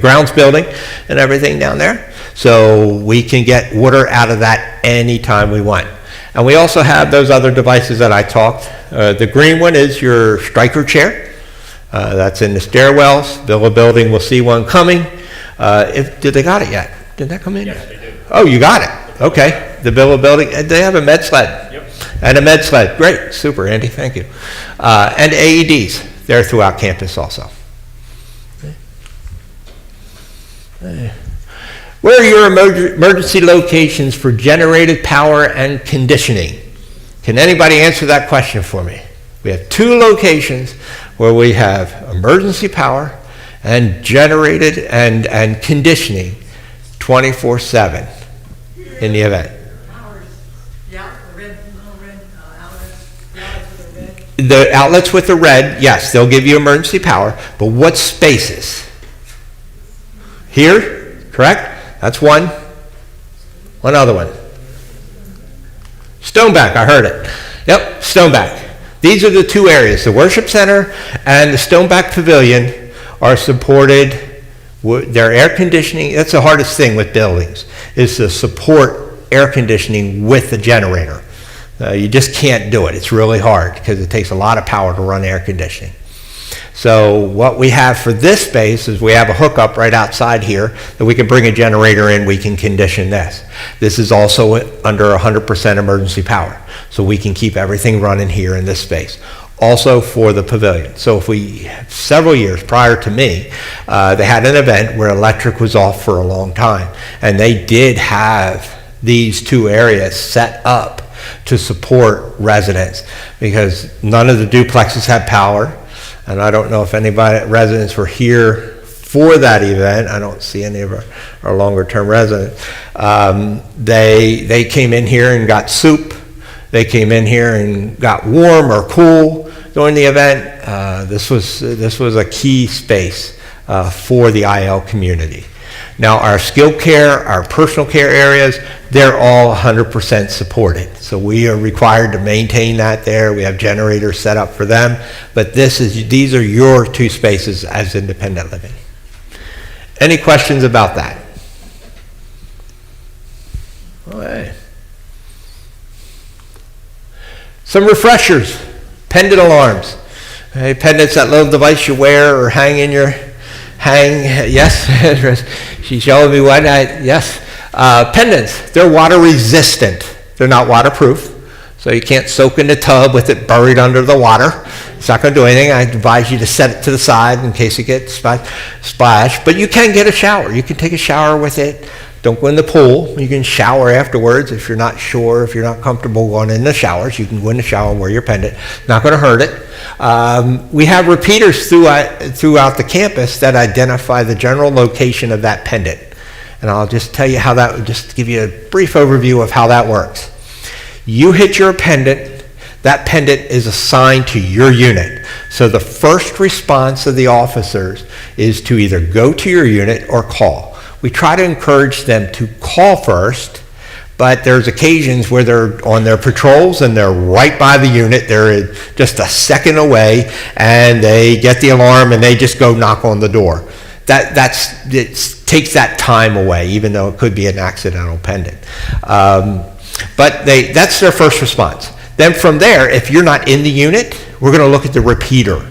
grounds building and everything down there. So we can get water out of that anytime we want. And we also have those other devices that I talked. The green one is your Stryker chair. That's in the stairwells. Villa building will see one coming. Did they got it yet? Did that come in? Yes, they do. Oh, you got it. Okay. The Villa building, they have a med sled. Yep. And a med sled. Great. Super, Andy. Thank you. And AEDs. They're throughout campus also. Where are your emergency locations for generated power and conditioning? Can anybody answer that question for me? We have two locations where we have emergency power and generated and conditioning 24/7 in the event. Ours, yeah, the red, little red outlets, the outlets with the red. The outlets with the red, yes, they'll give you emergency power, but what spaces? Here, correct? That's one. One other one. Stoneback, I heard it. Yep, Stoneback. These are the two areas. The Worship Center and the Stoneback Pavilion are supported. Their air conditioning, that's the hardest thing with buildings, is to support air conditioning with the generator. You just can't do it. It's really hard because it takes a lot of power to run air conditioning. So what we have for this space is we have a hookup right outside here that we can bring a generator in, we can condition this. This is also under 100% emergency power, so we can keep everything running here in this space. Also for the pavilion. So if we, several years prior to me, they had an event where electric was off for a long time, and they did have these two areas set up to support residents because none of the duplexes had power. And I don't know if residents were here for that event. I don't see any of our longer-term residents. They came in here and got soup. They came in here and got warm or cool during the event. This was a key space for the IL community. Now, our skilled care, our personal care areas, they're all 100% supported. So we are required to maintain that there. We have generators set up for them. But these are your two spaces as independent living. Any questions about that? All right. Some refreshers, pendant alarms. Okay, pendants, that little device you wear or hang, yes, she's showing me one, yes. Pendants, they're water resistant. They're not waterproof, so you can't soak in the tub with it buried under the water. It's not going to do anything. I advise you to set it to the side in case it gets splashed, but you can get a shower. You can take a shower with it. Don't go in the pool. You can shower afterwards if you're not sure, if you're not comfortable going in the showers. You can go in the shower and wear your pendant. Not going to hurt it. We have repeaters throughout the campus that identify the general location of that pendant. And I'll just tell you how that, just to give you a brief overview of how that works. You hit your pendant, that pendant is assigned to your unit. So the first response of the officers is to either go to your unit or call. We try to encourage them to call first, but there's occasions where they're on their patrols and they're right by the unit. They're just a second away and they get the alarm and they just go knock on the door. It takes that time away, even though it could be an accidental pendant. But that's their first response. Then from there, if you're not in the unit, we're going to look at the repeater.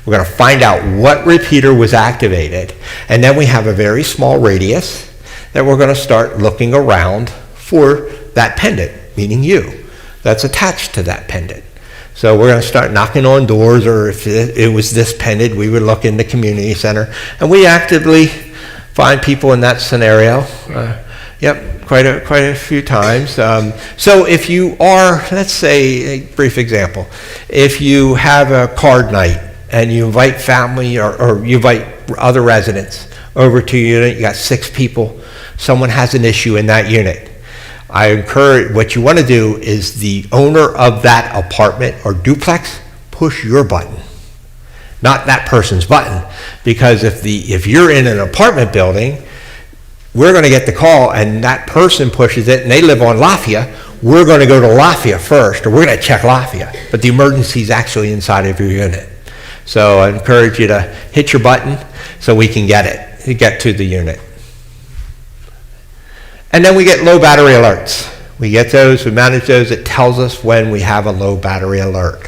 We're going to find out what repeater was activated, and then we have a very small radius that we're going to start looking around for that pendant, meaning you, that's attached to that pendant. So we're going to start knocking on doors, or if it was this pendant, we would look in the community center, and we actively find people in that scenario. Quite a few times. So if you are, let's say, a brief example, if you have a card night and you invite family or you invite other residents over to your unit, you got 6 people, someone has an issue in that unit. I encourage, what you want to do is the owner of that apartment or duplex, push your button, not that person's button. Because if you're in an apartment building, we're going to get the call and that person pushes it and they live on Lafayette, we're going to go to Lafayette first, or we're going to check Lafayette. But the emergency is actually inside of your unit. So I encourage you to hit your button so we can get to the unit. And then we get low battery alerts. We get those, we manage those. It tells us when we have a low battery alert.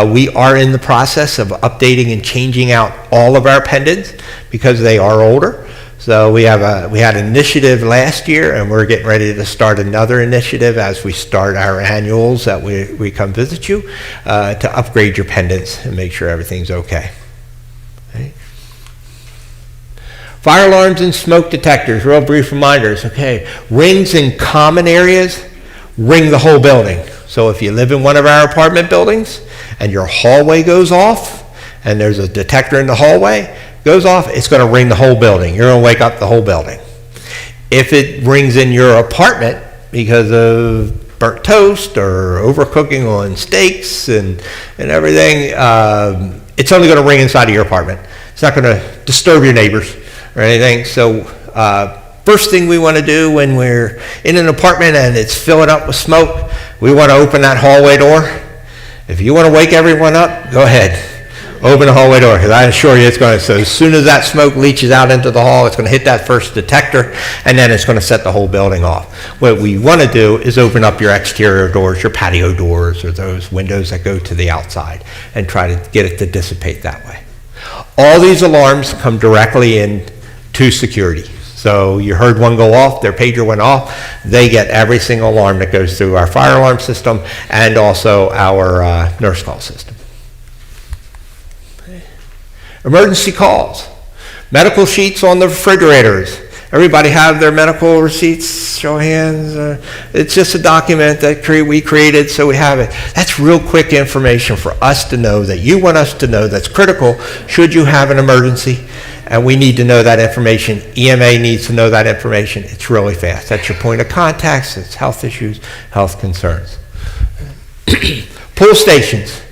We are in the process of updating and changing out all of our pendants because they are older. So we had an initiative last year, and we're getting ready to start another initiative as we start our annuals that we come visit you to upgrade your pendants and make sure everything's okay. Okay. Fire alarms and smoke detectors, real brief reminders. Okay, rings in common areas, ring the whole building. So if you live in one of our apartment buildings and your hallway goes off and there's a detector in the hallway, goes off, it's going to ring the whole building. You're going to wake up the whole building. If it rings in your apartment because of burnt toast or overcooking on steaks and everything, it's only going to ring inside of your apartment. It's not going to disturb your neighbors or anything. So first thing we want to do when we're in an apartment and it's filling up with smoke, we want to open that hallway door. If you want to wake everyone up, go ahead. Open the hallway door, because I assure you it's going to, so as soon as that smoke leaches out into the hall, it's going to hit that first detector, and then it's going to set the whole building off. What we want to do is open up your exterior doors, your patio doors, or those windows that go to the outside, and try to get it to dissipate that way. All these alarms come directly in to security. So you heard one go off, their pager went off, they get every single alarm that goes through our fire alarm system and also our nurse call system. Emergency calls. Medical sheets on the refrigerators. Everybody have their medical receipts? Show of hands. It's just a document that we created, so we have it. That's real quick information for us to know, that you want us to know, that's critical should you have an emergency, and we need to know that information. EMA needs to know that information. It's really fast. That's your point of contacts. It's health issues, health concerns. Pull stations.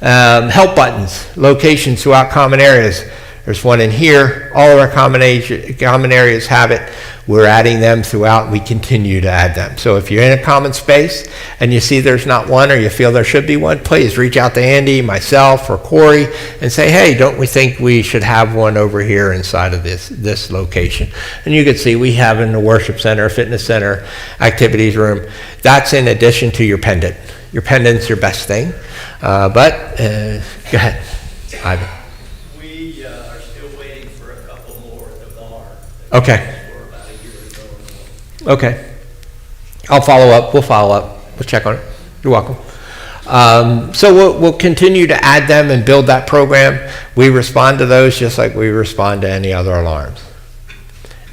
Help buttons, locations throughout common areas. There's one in here. All of our common areas have it. We're adding them throughout. We continue to add them. So if you're in a common space and you see there's not one, or you feel there should be one, please reach out to Andy, myself, or Corey and say, hey, don't we think we should have one over here inside of this location? And you can see we have in the worship center, fitness center, activities room. That's in addition to your pendant. Your pendant's your best thing. Go ahead, Ivan. We are still waiting for a couple more at the bar. Okay. For about a year ago or more. Okay. I'll follow up. We'll follow up. We'll check on it. You're welcome. So we'll continue to add them and build that program. We respond to those just like we respond to any other alarms.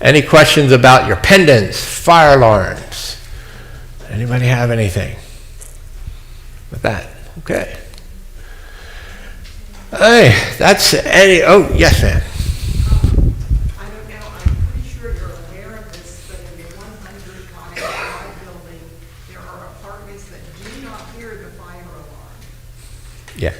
Any questions about your pendants, fire alarms? Anybody have anything with that? Okay. Hey, that's Eddie. Oh, yes, ma'am. I don't know, I'm pretty sure you're aware of this, but in the 100 Cottage Drive building, there are apartments that do not hear the fire alarm. Yeah.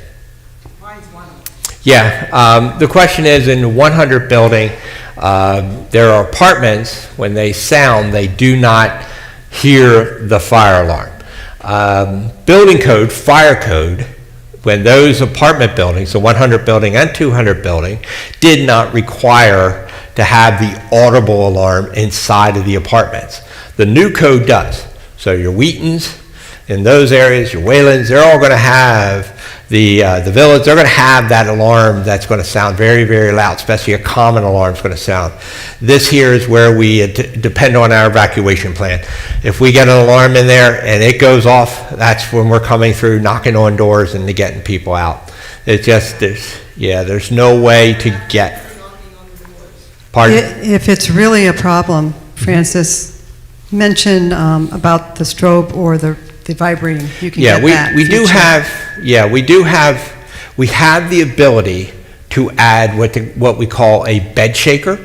Mine's one of them. Yeah. The question is, in the 100 building, there are apartments, when they sound, they do not hear the fire alarm. Building code, fire code, when those apartment buildings, the 100 building and 200 building, did not require to have the audible alarm inside of the apartments. The new code does. So your Wheatons in those areas, your Waylands, they're all going to have the Village, they're going to have that alarm that's going to sound very, very loud, especially a common alarm is going to sound. This here is where we depend on our evacuation plan. If we get an alarm in there and it goes off, that's when we're coming through, knocking on doors and getting people out. It's just, there's no way to get. Pardon? If it's really a problem, Francis, mention about the strobe or the vibrating. You can get that. We have the ability to add what we call a bed shaker,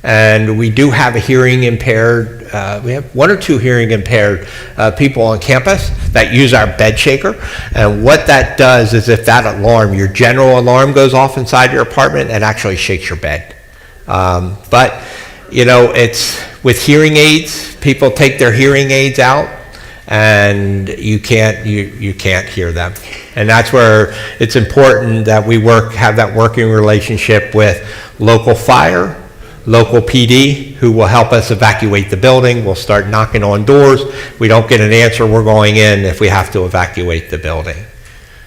and we do have a hearing impaired. We have one or two hearing impaired people on campus that use our bed shaker, and what that does is, if that alarm, your general alarm, goes off inside your apartment, it actually shakes your bed. But it's with hearing aids. People take their hearing aids out, and you can't hear them. And that's where it's important that we have that working relationship with local fire, local PD, who will help us evacuate the building. We'll start knocking on doors. We don't get an answer, we're going in if we have to evacuate the building.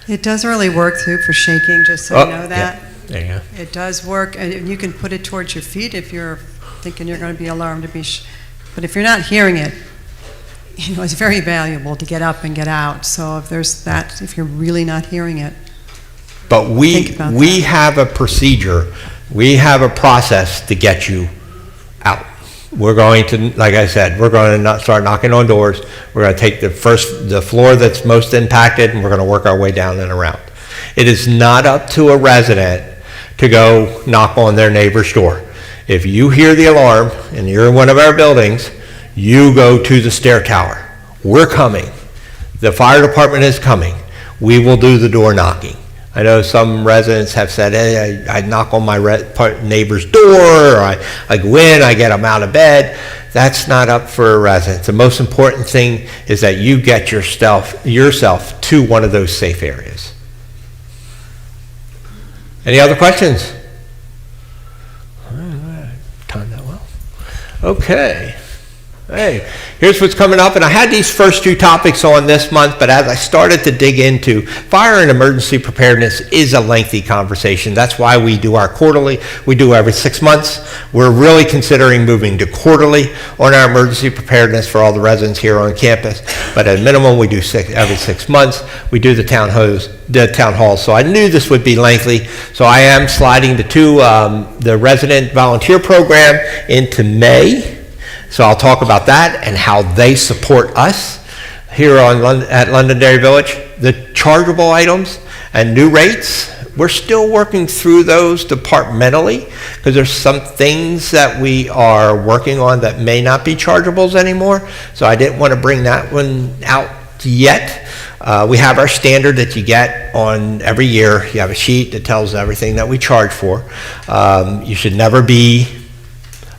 It does really work too for shaking, just so you know that. Yeah. There you go. It does work, and you can put it towards your feet if you're thinking you're going to be alarmed to be. But if you're not hearing it, it's very valuable to get up and get out. So if there's that, if you're really not hearing it. But we have a procedure, we have a process to get you out. We're going to, like I said, we're going to start knocking on doors. We're going to take the floor that's most impacted, and we're going to work our way down and around. It is not up to a resident to go knock on their neighbor's door. If you hear the alarm and you're in one of our buildings, you go to the stair tower. We're coming. The fire department is coming. We will do the door knocking. I know some residents have said, hey, I knock on my neighbor's door, or I go in, I get them out of bed. That's not up for a resident. The most important thing is that you get yourself to one of those safe areas. Any other questions? All right, timed that well. Okay. Hey, here's what's coming up, and I had these first two topics on this month, but as I started to dig into, fire and emergency preparedness is a lengthy conversation. That's why we do our quarterly. We do every 6 months. We're really considering moving to quarterly on our emergency preparedness for all the residents here on campus, but at minimum, we do every 6 months. We do the town hall, so I knew this would be lengthy, so I am sliding the resident volunteer program into May. So I'll talk about that and how they support us here at Londonderry Village. The chargeable items and new rates, we're still working through those departmentally because there's some things that we are working on that may not be chargeables anymore. So I didn't want to bring that one out yet. We have our standard that you get on every year. You have a sheet that tells everything that we charge for. You should never be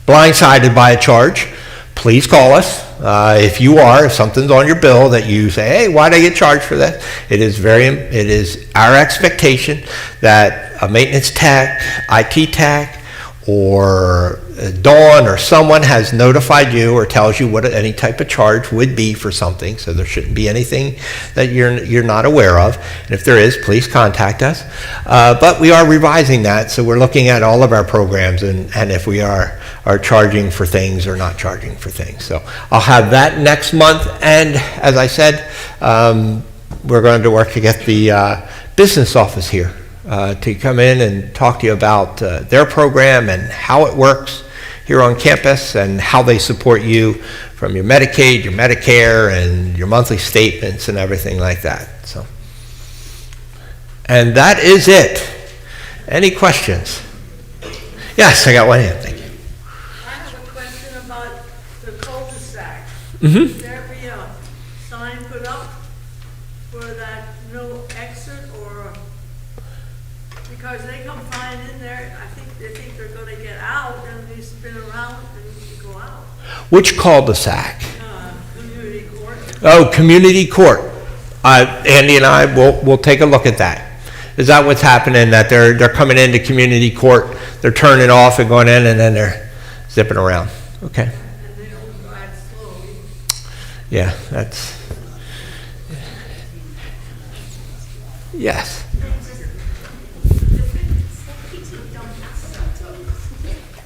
blindsided by a charge. Please call us. If something's on your bill that you say, hey, why'd I get charged for that? It is our expectation that a maintenance tech, IT tech, or Dawn or someone has notified you or tells you what any type of charge would be for something, so there shouldn't be anything that you're not aware of. And if there is, please contact us. But we are revising that, so we're looking at all of our programs and if we are charging for things or not charging for things. So I'll have that next month, and as I said, we're going to work to get the business office here to come in and talk to you about their program and how it works here on campus and how they support you from your Medicaid, your Medicare, and your monthly statements and everything like that. So, and that is it. Any questions? Yes, I got one hand. Thank you. I have a question about the cul-de-sac. Mm-hmm. Would there be a sign put up for that no exit, or, because they come flying in there, I think they think they're gonna get out, and they spin around and you go out. Which cul-de-sac? Community court. Oh, community court. Andy and I will take a look at that. Is that what's happening? That they're coming into community court, they're turning off and going in, and then they're zipping around? Okay. And they don't drive slowly. Yeah, that's. Yes.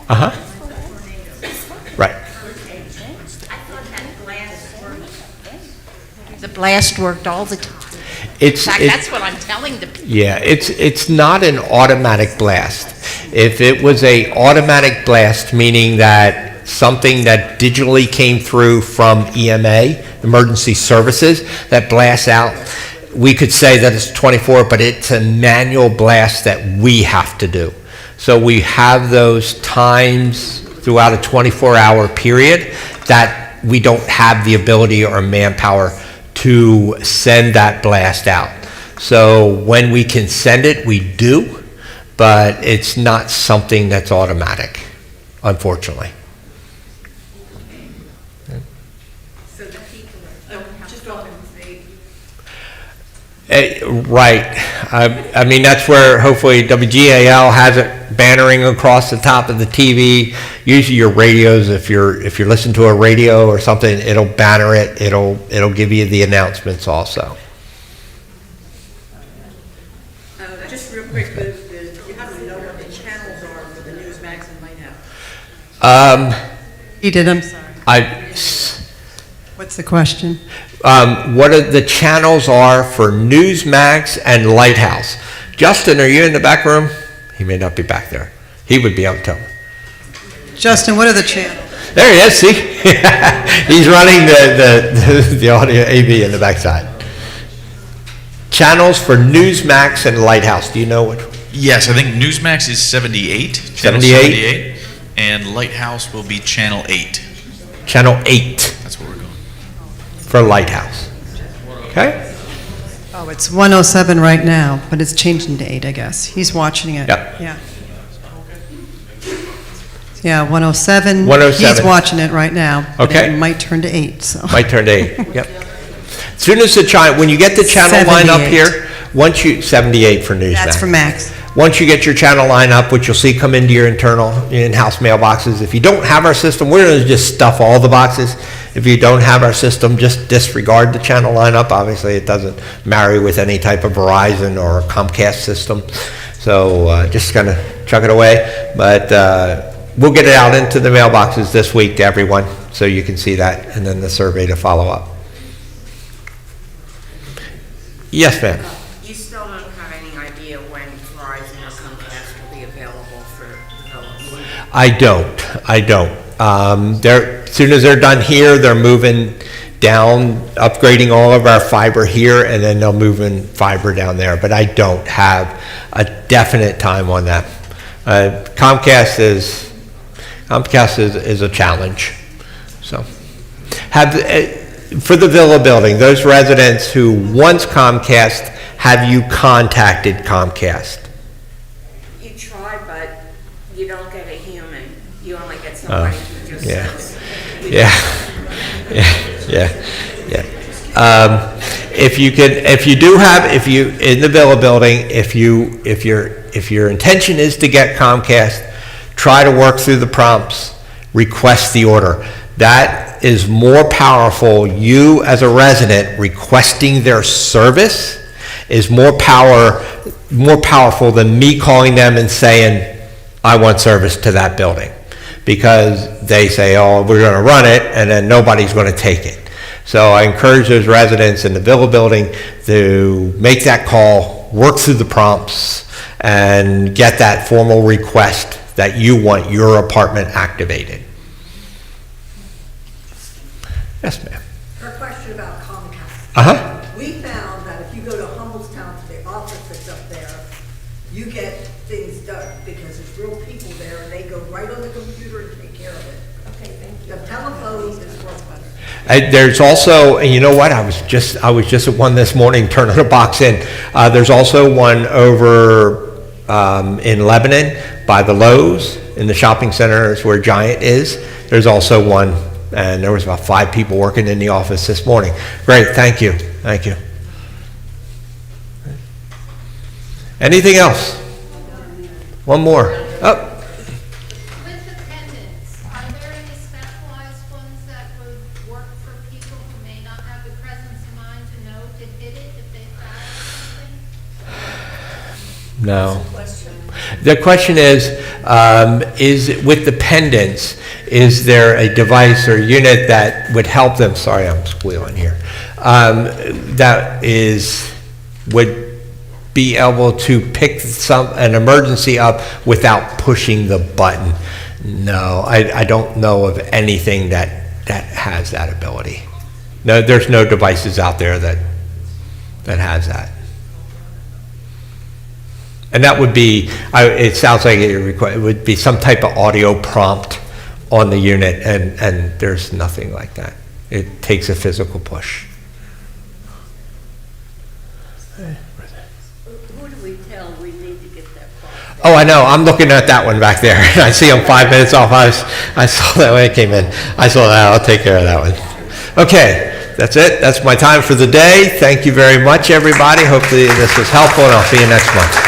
Uh-huh. Right. The blast worked all the time. In fact, that's what I'm telling the people. Yeah, it's not an automatic blast. If it was a automatic blast, meaning that something that digitally came through from EMA, emergency services, that blasts out, we could say that it's 24, but it's a manual blast that we have to do. So we have those times throughout a 24-hour period that we don't have the ability or manpower to send that blast out. So when we can send it, we do, but it's not something that's automatic, unfortunately. So the people don't have to go and say, Right. I mean, that's where hopefully WGAL has it bannering across the top of the TV. Usually your radios, if you're listening to a radio or something, it'll banner it. It'll give you the announcements also. Just real quick, you have to know what the channels are for the Newsmax and Lighthouse. He did, I'm sorry. What's the question? What are the channels are for Newsmax and Lighthouse? Justin, are you in the back room? He may not be back there. He would be able to tell me. Justin, what are the channels? There he is, see? He's running the audio AV in the backside. Channels for Newsmax and Lighthouse. Do you know what? Yes, I think Newsmax is 78. Channel 78? And Lighthouse will be Channel 8. Channel 8 That's where we're going. for Lighthouse. Okay? Oh, it's 107 right now, but it's changing to 8, I guess. He's watching it. Yep. Yeah. Yeah, 107. 107. He's watching it right now. but Okay. It might turn to 8, so. Might turn to 8. Yep. As soon as when you get the channel line up 78. here, once you 78 for Newsmax. That's for Max. Once you get your channel line up, which you'll see come into your internal in-house mailboxes, if you don't have our system, we're going to just stuff all the boxes. If you don't have our system, just disregard the channel lineup. Obviously, it doesn't marry with any type of Verizon or Comcast system. So just kind of chuck it away. But we'll get it out into the mailboxes this week to everyone, so you can see that, and then the survey to follow up. Yes, ma'am. You still don't have any idea when Verizon or Comcast will be available for development? I don't. As soon as they're done here, they're moving down, upgrading all of our fiber here, and then they'll move in fiber down there. But I don't have a definite time on that. Comcast is a challenge. So, for the Villa building, those residents who once Comcast, have you contacted Comcast? You try, but you don't get a human. You only get somebody who just says. If you in the Villa building, if your intention is to get Comcast, try to work through the prompts, request the order. That is more powerful. You as a resident requesting their service is more powerful than me calling them and saying, I want service to that building. Because they say, oh, we're going to run it, and then nobody's going to take it. So I encourage those residents in the Villa building to make that call, work through the prompts, and get that formal request that you want your apartment activated. Yes, ma'am. Her question about Comcast. Uh-huh. We found that if you go to Hummelstown to the office that's up there, you get things done because there's real people there and they go right on the computer and take care of it. Okay, thank you. The telephone is worth better. There's also, and you know what? I was just at one this morning turning a box in. There's also one over in Lebanon by the Lowe's in the shopping centers where Giant is. There's also one. And there was about 5 people working in the office this morning. Great, thank you. Anything else? One more. Oh. With the pendants, are there any specialized ones that would work for people who may not have the presence of mind to know to hit it if they found something? No. The question is with the pendants, is there a device or unit that would help them? Sorry, I'm squealing here. Would be able to pick an emergency up without pushing the button? No, I don't know of anything that has that ability. No, there's no devices out there that has that. And that would be, it sounds like it would be some type of audio prompt on the unit, and there's nothing like that. It takes a physical push. Who do we tell we need to get that from? Oh, I know. I'm looking at that one back there. I see I'm 5 minutes off. I saw that when it came in. I saw that. I'll take care of that one. Okay. That's it. That's my time for the day. Thank you very much, everybody. Hopefully this was helpful, and I'll see you next month.